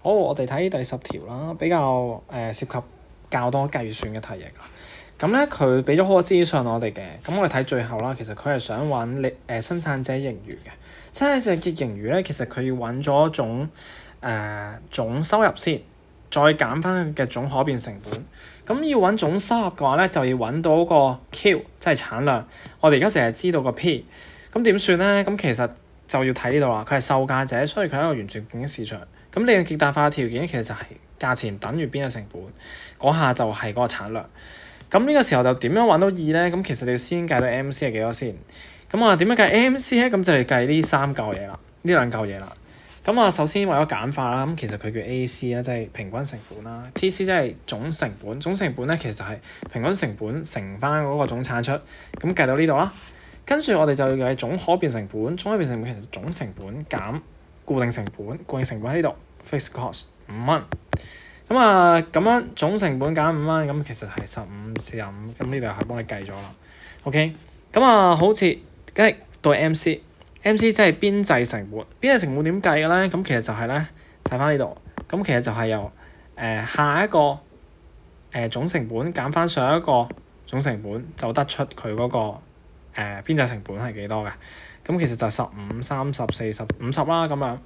好，我哋睇第10條啦，比較涉及較多計算嘅題型。咁咧佢俾咗好多資訊我哋嘅，咁我哋睇最後啦，其實佢係想揾生產者盈餘嘅。生產者嘅盈餘咧，其實佢要揾咗總收入先，再減翻佢嘅總可變成本。咁要揾總收入嘅話咧，就要揾到個 Q，即係產量。我哋而家淨係知道個 P， 咁點算咧？咁其實就要睇呢度啦。佢係售價者，所以佢係一個完全競爭市場。咁利潤極大化嘅條件其實就係價錢等於邊個成本，嗰下就係嗰個產量。咁呢個時候就點樣揾到 E 咧？咁其實你要先計到 MC 係幾多先。咁啊點樣計 MC 咧？咁就嚟計呢3嚿嘢啦，呢2嚿嘢啦。咁啊首先為咗簡化啦，咁其實佢叫 AC 啦，即係平均成本啦。TC 即係總成本，總成本咧其實就係平均成本乘翻嗰個總產出。咁計到呢度啦，跟住我哋就要計總可變成本，總可變成本其實總成本減固定成本，固定成本喺呢度 fixed cost 5蚊。咁啊咁樣總成本減5蚊，咁其實係15/45，咁呢度係幫你計咗啦。OK， 咁啊好似梗係到 MC 即係邊際成本，邊際成本點計嘅咧？咁其實就係咧睇翻呢度，咁其實就係由下一個總成本減翻上一個總成本，就得出佢嗰個邊際成本係幾多嘅。咁其實就15、30、40、50啦咁樣。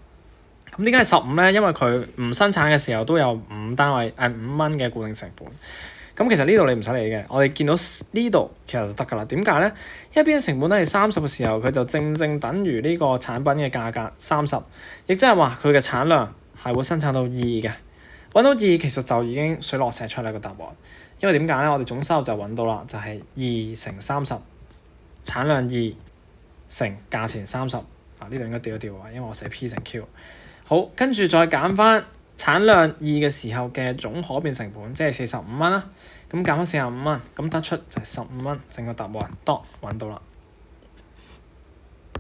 咁點解係15咧？因為佢唔生產嘅時候都有5蚊嘅固定成本。咁其實呢度你唔使理嘅，我哋見到呢度其實就得㗎啦。點解咧？因為邊際成本都係30嘅時候，佢就正正等於呢個產品嘅價格30，亦即係話佢嘅產量係會生產到2嘅。揾到2其實就已經水落石出啦個答案。因為點解咧？我哋總收入就揾到啦，就係2乘30，產量2乘價錢30。呢度應該調一調啊，因為我寫 P 乘 Q。好，跟住再減翻產量2嘅時候嘅總可變成本，即係45蚊啦。咁減翻45蚊，咁得出就係15蚊，成個答案都揾到啦。